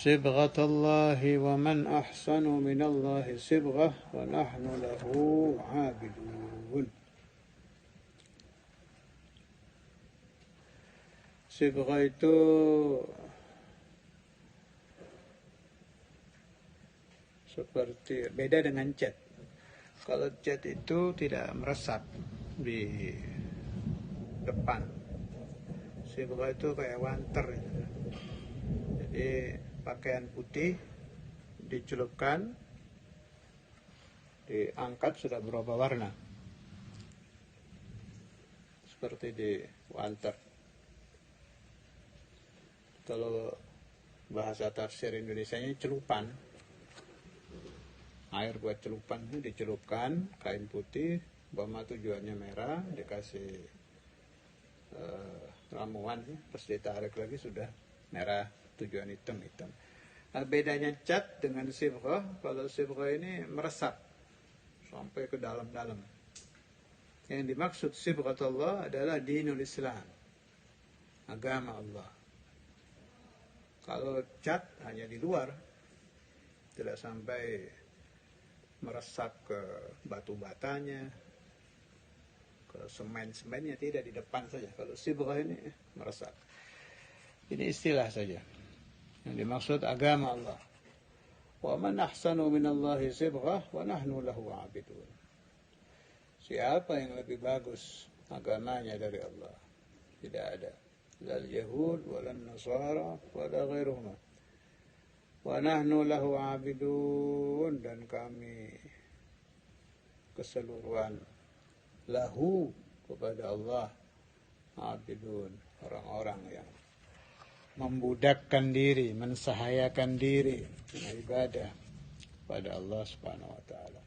صبغة الله ومن أحسن من الله صبغة ونحن له عابدون. Sibghah itu seperti beda dengan cat. Kalau cat itu tidak meresap di depan. Sibghah itu kayak wanter gitu. Jadi pakaian putih dicelupkan, diangkat sudah berubah warna. Seperti di wanter. Kalau bahasa tafsir Indonesianya celupan. Air buat celupan itu dicelupkan, kain putih, umpama tujuannya merah, dikasih ramuan, pas ditarik lagi sudah merah, tujuan hitam. Nah, bedanya cat dengan sibghah, kalau sibghah ini meresap sampai ke dalam-dalam. Yang dimaksud sibghatullah adalah dinul Islam, agama Allah. Kalau cat hanya di luar, tidak sampai meresap ke batu batanya, ke semen-semennya, tidak, di depan saja. Kalau sibghah ini meresap. Ini istilah saja. Yang dimaksud agama Allah. Wa man ahsanu minallahi sibghah wa nahnu lahu 'abidun. Siapa yang lebih bagus agamanya dari Allah? Tidak ada. Lal yahud walan nasara wala ghairuhuma. Wa nahnu lahu 'abidun, dan kami keseluruhan lahu, kepada Allah, 'abidun, orang-orang yang membudakkan diri, mensahayakan diri dengan ibadah pada Allah Subhanahu wa taala.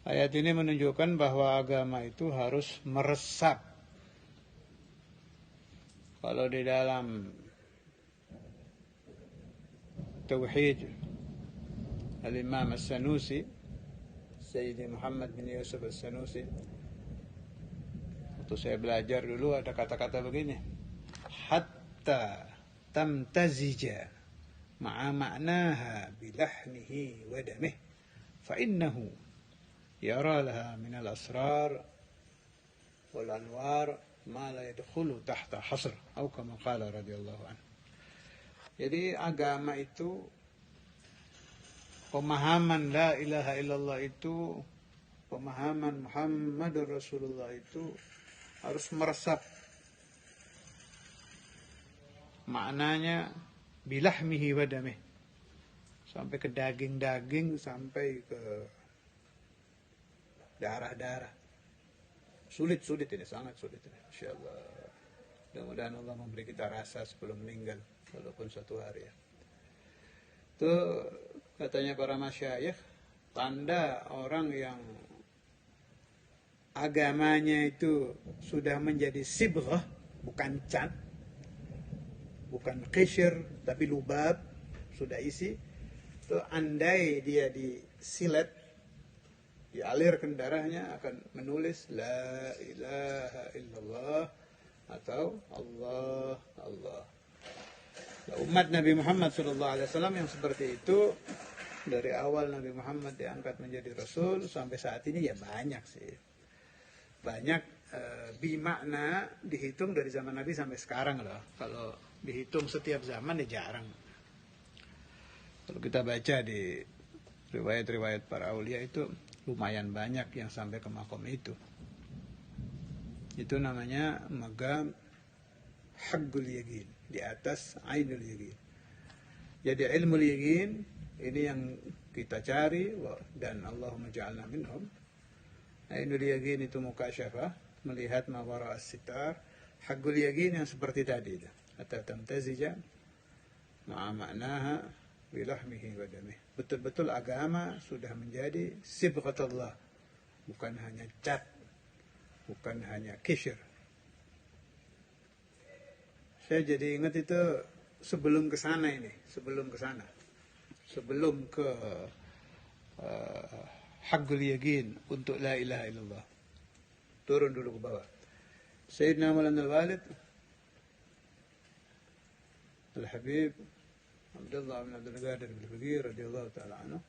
Ayat ini menunjukkan bahwa agama itu harus meresap. Kalau di dalam Tauhid Al-Imam As-Sanusi, Sayyidi Muhammad bin Yusuf As-Sanusi, waktu saya belajar dulu ada kata-kata begini, hatta tamtazija ma'a ma'naha bilahnihi wa damih fa innahu yara laha min al-asrar wal anwar ma la yadkhulu tahta hasr atau kama qala radhiyallahu anhu. Jadi agama itu, pemahaman la ilaha illallah itu, pemahaman Muhammadur Rasulullah itu harus meresap. Maknanya bilahmihi wa damih, sampai ke daging-daging, sampai ke darah-darah. Sulit ini, sangat sulit ini, insyaallah. Mudah-mudahan Allah memberi kita rasa sebelum meninggal, walaupun suatu hari ya. Itu katanya para masyayikh, tanda orang yang agamanya itu sudah menjadi sibghah, bukan cat, bukan qishr, tapi lubab, sudah isi. Itu andai dia disilet, dialirkan darahnya, akan menulis la ilaha illallah atau Allah Allah. Umat Nabi Muhammad SAW yang seperti itu, dari awal Nabi Muhammad diangkat menjadi Rasul sampai saat ini ya banyak sih. Banyak bimakna dihitung dari zaman Nabi sampai sekarang loh. Kalau dihitung setiap zaman ya jarang. Kalau kita baca di riwayat-riwayat para aulia itu lumayan banyak yang sampai ke makom itu. Itu namanya maqam haqqul yaqin, di atas ainul yaqin. Jadi ilmu yaqin ini yang kita cari, dan Allahumma ja'alna minhum. Ainul yaqin itu mukasyafah, melihat ma wara as-sitar. Haqqul yaqin yang seperti tadi, hatta tamtazija ma'a ma'naha bilahmihi wa damih. Betul-betul agama sudah menjadi sibghatullah, bukan hanya cat, bukan hanya qishr. Saya jadi ingat itu sebelum ke sana ini, sebelum ke haqqul yaqin untuk la ilaha illallah, turun dulu ke bawah. Sayyidina Maulana Al-Walid Al-Habib Abdullah bin Abdul Qadir al-Faqih radhiyallahu taala anhu,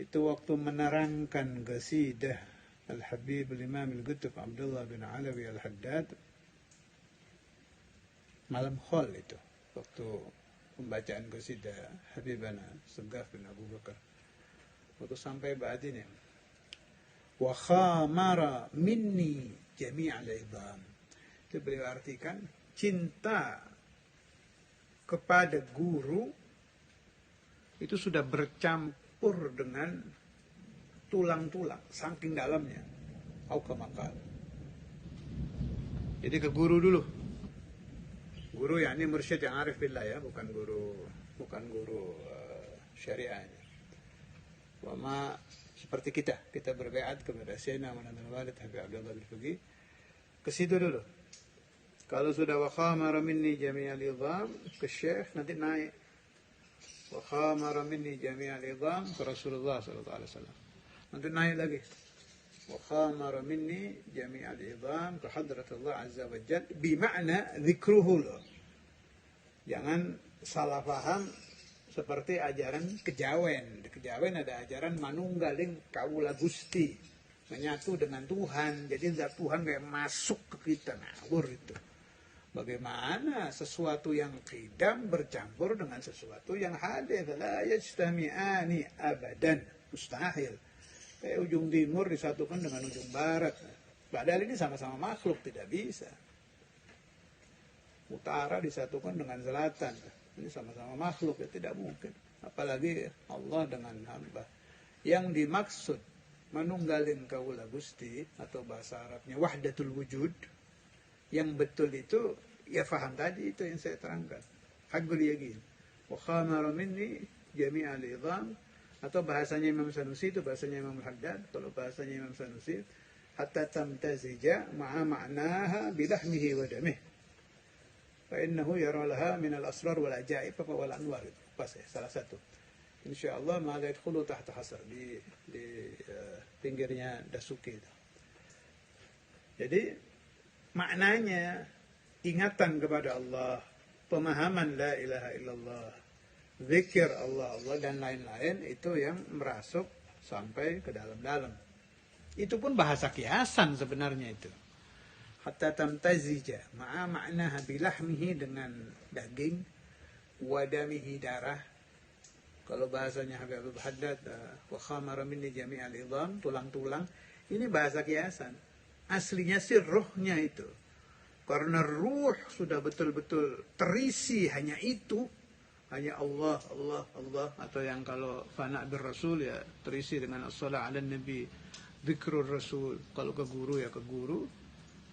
itu waktu menerangkan qasidah Al-Habib al-Imam al-Qutb Abdullah bin Alawi al-Haddad, malam khol itu, waktu pembacaan qasidah Habibana Segaf bin Abu Bakar, waktu sampai ba'd ini, wa khamara minni jami'al idham, itu beliau artikan cinta kepada guru itu sudah bercampur dengan tulang-tulang, saking dalamnya. Aukamakal. Jadi ke guru dulu. Guru yakni mursyid yang arif billah ya, bukan guru syariahnya. Wama seperti kita berbaiat kepada Sayyidina Manadul Walid Habib Abdullah bin Faqih, ke situ dulu. Kalau sudah wa khamara minni jami'al idham ke Syekh, nanti naik wa khamara minni jami'al idham ke Rasulullah sallallahu alaihi wasallam. Nanti naik lagi wa khamara minni jami'al idham ke Hadratullah azza wa jalla, bimakna dzikruhu. Jangan salah paham seperti ajaran kejawen. Di kejawen ada ajaran manunggaling kaula Gusti, menyatu dengan Tuhan. Jadi zat Tuhan kayak masuk ke kita, ngawur itu. Bagaimana sesuatu yang qidam bercampur dengan sesuatu yang hadits, la yajtami'ani abadan, mustahil. Kayak ujung timur disatukan dengan ujung barat. Padahal ini sama-sama makhluk, tidak bisa. Utara disatukan dengan selatan, ini sama-sama makhluk, ya tidak mungkin. Apalagi Allah dengan hamba. Yang dimaksud manunggalin kaula Gusti, atau bahasa Arabnya wahdatul wujud, yang betul itu, ya faham tadi itu yang saya terangkan. Haqqul yaqin. Wa khamara minni jami'al idham, atau bahasanya Imam Sanusi itu bahasanya Imam Al-Haddad. Kalau bahasanya Imam Sanusi, hatta tamtazija ma'a ma'naha bilahmihi wa damih. Fa innahu yara laha min al-asrar wal ajaib fa wal anwar. Pas ya, salah satu. Insyaallah ma la yadkhulu tahta hasr, di pinggirnya Dasuki itu. Jadi maknanya ingatan kepada Allah, pemahaman la ilaha illallah, zikir Allah dan lain-lain, itu yang merasuk sampai ke dalam-dalam. Itu pun bahasa kiasan sebenarnya itu. Hatta tamtazija ma'a ma'naha bilahmihi, dengan daging, wadamihi darah. Kalau bahasanya Habib Abdul Haddad wa khamara minni jami'al idham, tulang-tulang, ini bahasa kiasan. Aslinya sih ruhnya itu. Karena ruh sudah betul-betul terisi hanya itu, hanya Allah, Allah, Allah. Atau yang kalau fana bir Rasul ya terisi dengan as-salat ala nabi, zikrul Rasul. Kalau ke guru ya ke guru.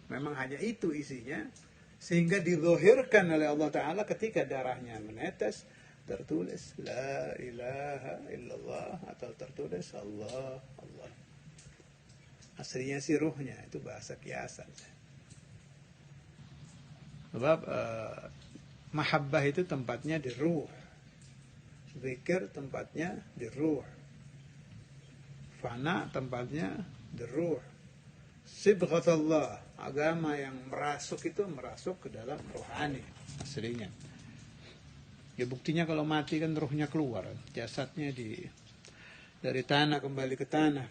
Memang hanya itu isinya. Sehingga dizohirkan oleh Allah Ta'ala ketika darahnya menetes, tertulis la ilaha illallah, atau tertulis Allah, Allah. Aslinya sih ruhnya, itu bahasa kiasan. Sebab mahabbah itu tempatnya di ruh, zikir tempatnya di ruh, fana tempatnya di ruh. Sibghatullah, agama yang merasuk itu merasuk ke dalam rohani aslinya. Ya buktinya kalau mati kan ruhnya keluar, jasadnya dari tanah kembali ke tanah.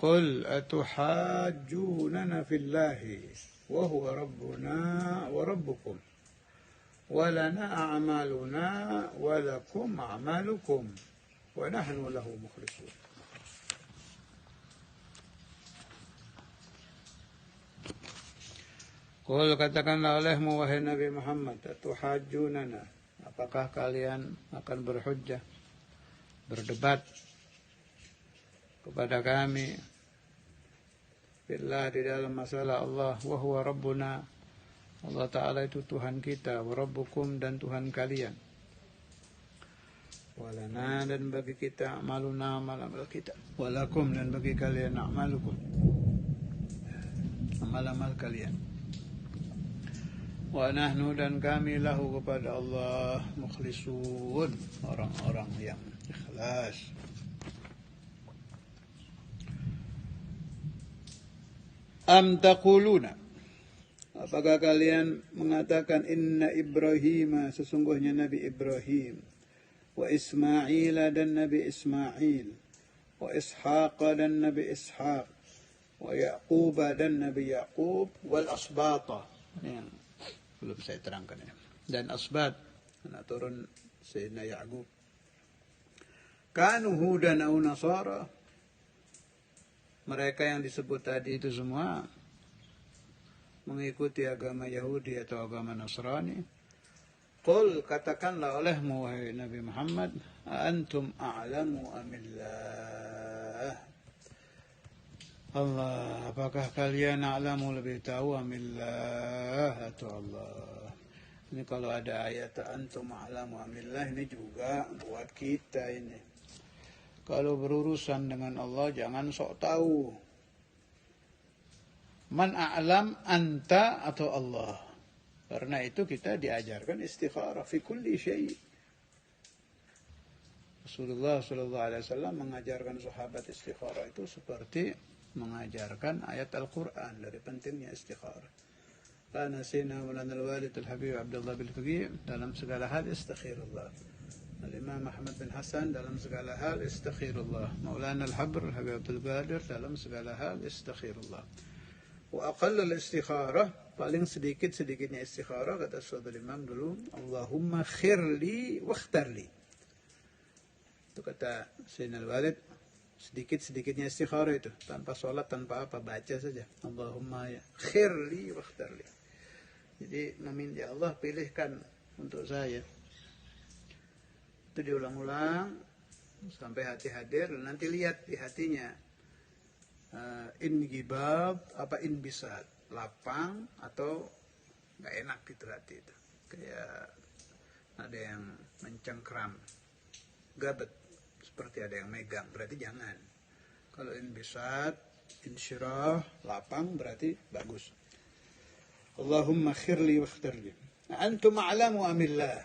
Qul atuhajjunana fillahi wa huwa rabbuna wa rabbukum wa lana a'maluna wa lakum a'malukum wa nahnu lahu mukhlisun. Qul, katakanlah olehmu wahai Nabi Muhammad, atuhajjunana, apakah kalian akan berhujjah, berdebat kepada kami billah, di dalam masalah Allah, wa huwa rabbuna, Allah Ta'ala itu Tuhan kita, wa rabbukum, dan Tuhan kalian, walana, dan bagi kita, amaluna, amal-amal kita, walakum, dan bagi kalian, a'malukum, amal-amal kalian, wa nahnu, dan kami, lahu, kepada Allah, mukhlisun, orang-orang yang ikhlas. Am taquluna, Apakah kalian mengatakan inna Ibrahim, sesungguhnya Nabi Ibrahim, wa Ismail dan Nabi Ismail, wa Ishaq dan Nabi Ishaq, wa Yaqub dan Nabi Yaqub, wal asbata, yang belum saya terangkan ya, dan asbat, anak turun Sayyidina Yaqub, kanu hudan au nasara, mereka yang disebut tadi itu semua mengikuti agama Yahudi atau agama Nasrani. Qul, katakanlah olehmu wahai Nabi Muhammad, antum a'lamu amillah, Allah, apakah kalian a'lamu lebih tahu amillah atau Allah. Ini kalau ada ayat antum a'lamu amillah, ini juga buat kita ini. Kalau berurusan dengan Allah jangan sok tahu. Man a'lam, anta atau Allah. Karena itu kita diajarkan istikharah fi kulli syai'. Rasulullah sallallahu alaihi wasallam mengajarkan sahabat istikharah itu seperti mengajarkan ayat Al-Qur'an dari pentingnya istikharah. Kana sayyidina Maulana al-Walid al-Habib Abdullah bin Faqih dalam segala hal istikhirullah. Al-Imam Ahmad bin Hasan dalam segala hal istikhirullah. Maulana al-Habr Habib Abdul Qadir dalam segala hal istikhirullah. Wa aqallul istikharah, paling sedikit-sedikitnya istikharah, kata saudara Imam dulu, Allahumma khirli wakhtarli. Itu kata Sayyidina Al-Walid, sedikit-sedikitnya istikharah itu, tanpa sholat, tanpa apa, baca saja. Allahumma khirli wakhtarli. Jadi meminta Allah, pilihkan untuk saya. Itu diulang-ulang sampai hati hadir, dan nanti lihat di hatinya. In gibab apa in bisat, lapang atau nggak enak gitu hati itu, kayak ada yang mencengkram, gabet, seperti ada yang megang, berarti jangan. Kalau in bisat, insyirah, lapang, berarti bagus. Allahumma khirli wakhtarli, antum a'lamu amillah,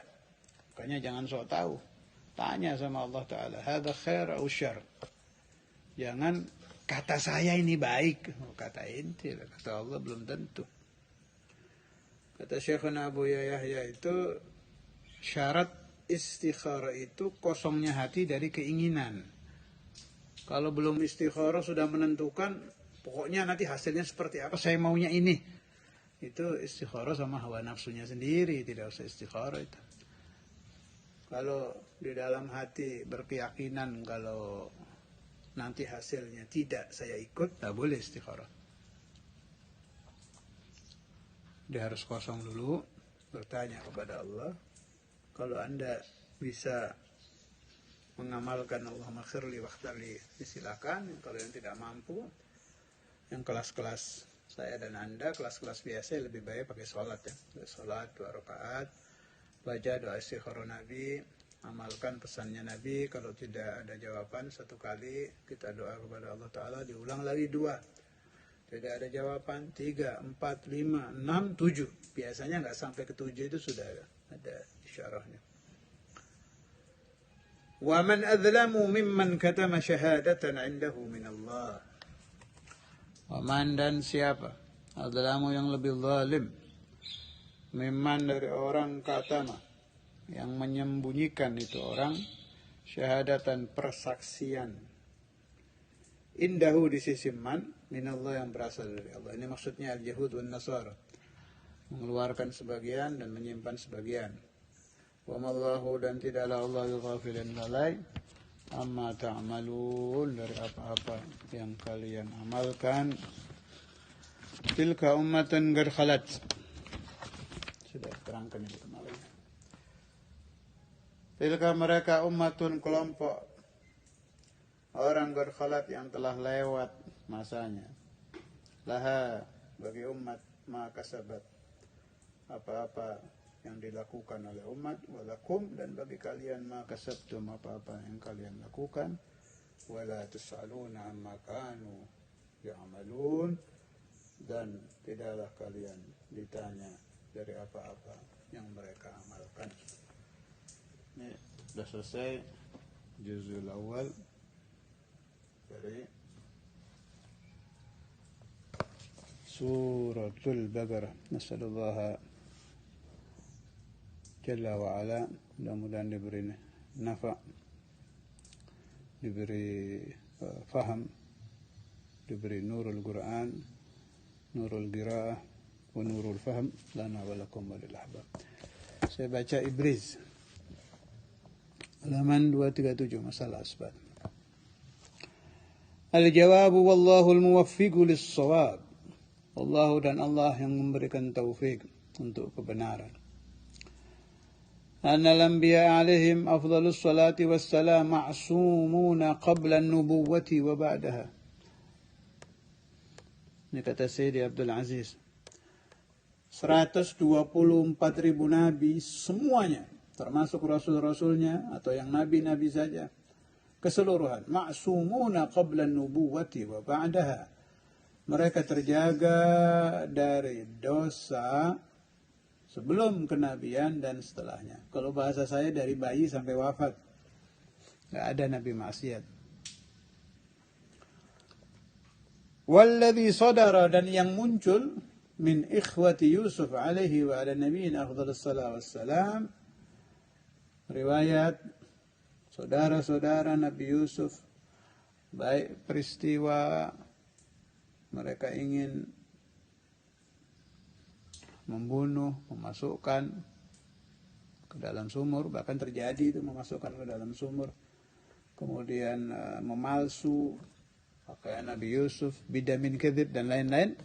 makanya jangan sok tahu, tanya sama Allah Ta'ala, hadha khair au syar. Jangan kata saya ini baik, kata inti, kata Allah belum tentu. Kata Syekhuna Abu Yahya itu, syarat istikharah itu kosongnya hati dari keinginan. Kalau belum istikharah sudah menentukan, pokoknya nanti hasilnya seperti apa, saya maunya ini. Itu istikharah sama hawa nafsunya sendiri, tidak usah istikharah itu. Kalau di dalam hati berkeyakinan kalau nanti hasilnya tidak saya ikut, tak boleh istikharah. Dia harus kosong dulu, bertanya kepada Allah. Kalau Anda bisa mengamalkan Allahumma khirli wakhtarli, silakan. Kalau yang tidak mampu, yang kelas-kelas saya dan Anda, kelas-kelas biasa, lebih baik pakai sholat ya. Sholat 2 rakaat, baca doa istikharah Nabi, amalkan pesannya Nabi. Kalau tidak ada jawaban 1 kali, kita doa kepada Allah Ta'ala, diulang lagi 2. Tidak ada jawaban 3, 4, 5, 6, 7. Biasanya nggak sampai ke 7 itu sudah ada isyarahnya. Wa man adzlamu mimman katama syahadatan 'indahu min Allah. Wa man, dan siapa, adzlamu yang lebih zalim, mimman dari orang katama yang menyembunyikan itu orang, syahadatan persaksian, indahu di sisi man, minallah yang berasal dari Allah. Ini maksudnya al-Yahud wan Nasara, mengeluarkan sebagian dan menyimpan sebagian. Wa mallahu, dan tidaklah Allah ghafilin lalai, amma ta'malun, dari apa-apa yang kalian amalkan. Tilka ummatan qad khalat, sudah terangkan itu kemarin. Tilka, mereka, ummatun, kelompok orang qad khalat yang telah lewat masanya. Laha, bagi umat, ma kasabat, apa-apa yang dilakukan oleh umat, walakum, dan bagi kalian ma kasabtum, apa-apa yang kalian lakukan, wala tus'aluna amma kanu ya'malun, dan tidaklah kalian ditanya dari apa-apa yang mereka amalkan. Ini sudah selesai juzul awal dari Suratul Baqarah. Nasallallahu Jalla wa ala, mudah-mudahan diberi nafa, diberi faham, diberi nurul Quran, nurul qiraah, wa nurul faham lana wa lakum wa lil ahbab. Saya baca Ibriz halaman 237, masalah asbab. Al-jawabu wallahul muwaffiqu lis-shawab. Allah dan Allah yang memberikan taufik untuk kebenaran. أن الأنبياء عليهم أفضل الصلاة والسلام معصومون قبل النبوة وبعدها. Ini kata Sayyidi Abdul Aziz. 124.000 nabi semuanya, termasuk rasul-rasulnya atau yang nabi-nabi saja, keseluruhan. Ma'sumuna qabla an-nubuwati wa ba'daha. Mereka terjaga dari dosa sebelum kenabian dan setelahnya. Kalau bahasa saya dari bayi sampai wafat, nggak ada nabi maksiat. Walladhi sadara, dan yang muncul min ikhwati Yusuf alaihi wa ala nabiyina afdhalus salam wassalam, riwayat saudara-saudara Nabi Yusuf, baik peristiwa mereka ingin membunuh, memasukkan ke dalam sumur, bahkan terjadi itu memasukkan ke dalam sumur, kemudian memalsu pakaian Nabi Yusuf, bidamin kadzib dan lain-lain,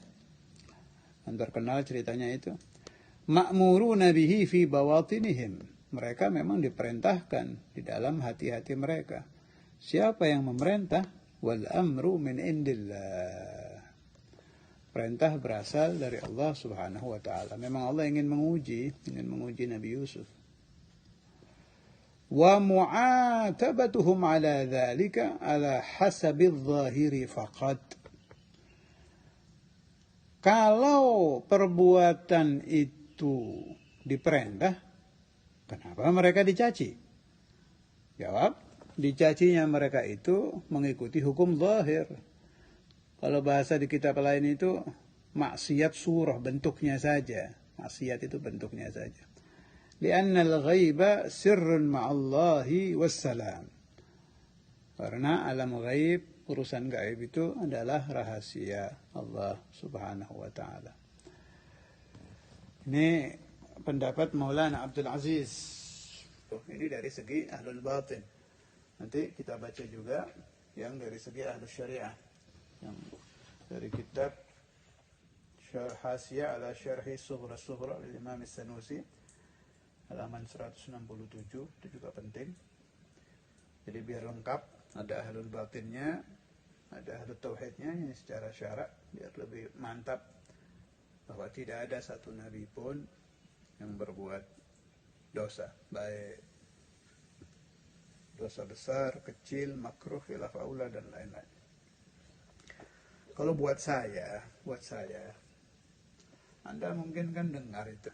dan terkenal ceritanya itu. Ma'muruna bihi fi bawatinihim, mereka memang diperintahkan di dalam hati-hati mereka. Siapa yang memerintah? Wal amru min indillah. Perintah berasal dari Allah Subhanahu wa ta'ala. Memang Allah ingin menguji Nabi Yusuf. Wa mu'atabatuhum ala dzalika ala hasabil zahiri faqat. Kalau perbuatan itu diperintah, kenapa mereka dicaci? Jawab, dicacinya mereka itu mengikuti hukum zahir. Kalau bahasa di kitab lain itu maksiat surah, bentuknya saja. Maksiat itu bentuknya saja. Lianna al-ghaiba sirrun ma'allahi wassalam. Karena alam ghaib, urusan gaib itu adalah rahasia Allah Subhanahu wa ta'ala. Ini pendapat Maulana Abdul Aziz. Ini dari segi ahlul batin. Nanti kita baca juga yang dari segi ahlul syariah. Yang dari kitab Syarh Hasiyah ala Syarhi Sughra oleh Imam As-Sanusi, halaman 167, itu juga penting. Jadi biar lengkap, ada ahlul batinnya, ada ahlul tauhidnya, ini secara syarak, biar lebih mantap bahwa tidak ada satu nabi pun yang berbuat dosa, baik dosa besar, kecil, makruh, khilaf aula dan lain-lain. Kalau buat saya, Anda mungkin kan dengar itu,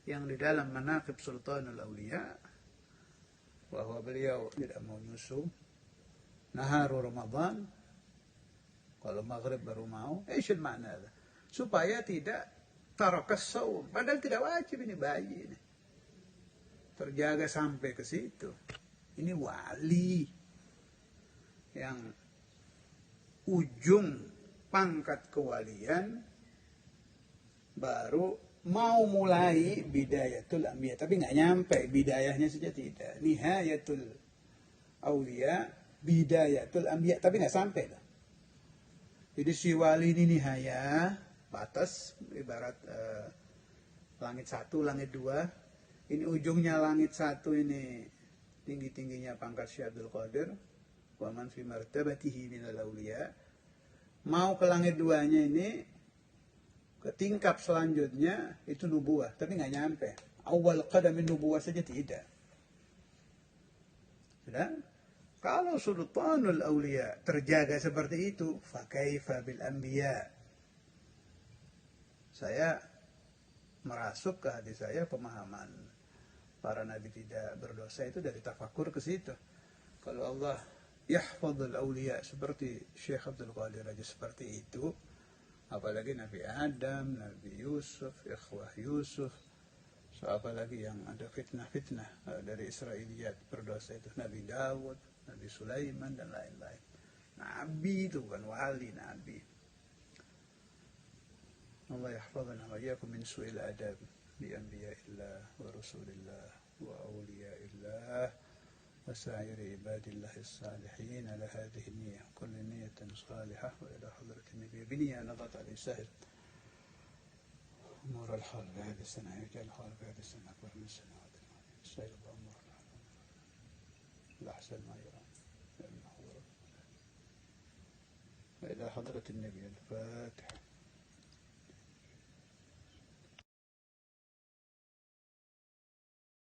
yang di dalam Manaqib Sultanul Awliya, bahwa beliau tidak mau nyusu naharu Ramadan, kalau maghrib baru mau, isyil makna itu, supaya tidak tarakas saum, padahal tidak wajib, ini bayi ini, terjaga sampai ke situ. Ini wali yang ujung pangkat kewalian baru mau mulai bidayatul anbiya, tapi nggak nyampe, bidayahnya saja tidak. Nihayatul auliya, bidayatul anbiya, tapi nggak sampai lah. Jadi si wali ini nihaya, batas, ibarat langit 1, langit 2. Ini ujungnya langit 1 ini tinggi-tingginya pangkat Syekh Abdul Qadir. Wa man fi martabatihi minal awliya. Mau ke langit 2-nya ini, ke tingkat selanjutnya itu nubuah, tapi nggak nyampe. Awal qadamin nubuah saja tidak. Sudah? Kalau sultanul awliya terjaga seperti itu, fa kaifa bil anbiya? Saya merasuk ke hati saya pemahaman para nabi tidak berdosa itu dari tafakur ke situ. Kalau Allah yahfadzul awliya seperti Syekh Abdul Qadir aja seperti itu, Apalagi Nabi Adam, Nabi Yusuf, ikhwah Yusuf. So, apalagi yang ada fitnah-fitnah dari Israiliyat berdosa itu Nabi Dawud, Nabi Sulaiman dan lain-lain. Nabi itu bukan wali, Nabi. Allah yahfazana wa iyyakum min su'il adab bi anbiya'illah wa rasulillah wa awliya'illah wa sa'iri ibadillahi as-salihin ala hadhihi niyyah kulli niyyatin salihah wa ila hadratin nabiy biniya nadat al-sahil أمور الحال في هذه السنة يجعل الحال في هذه السنة أكبر من السنوات الماضية سيد أمور الأحسن ما يرى لأنه إلى حضرة النبي الفاتح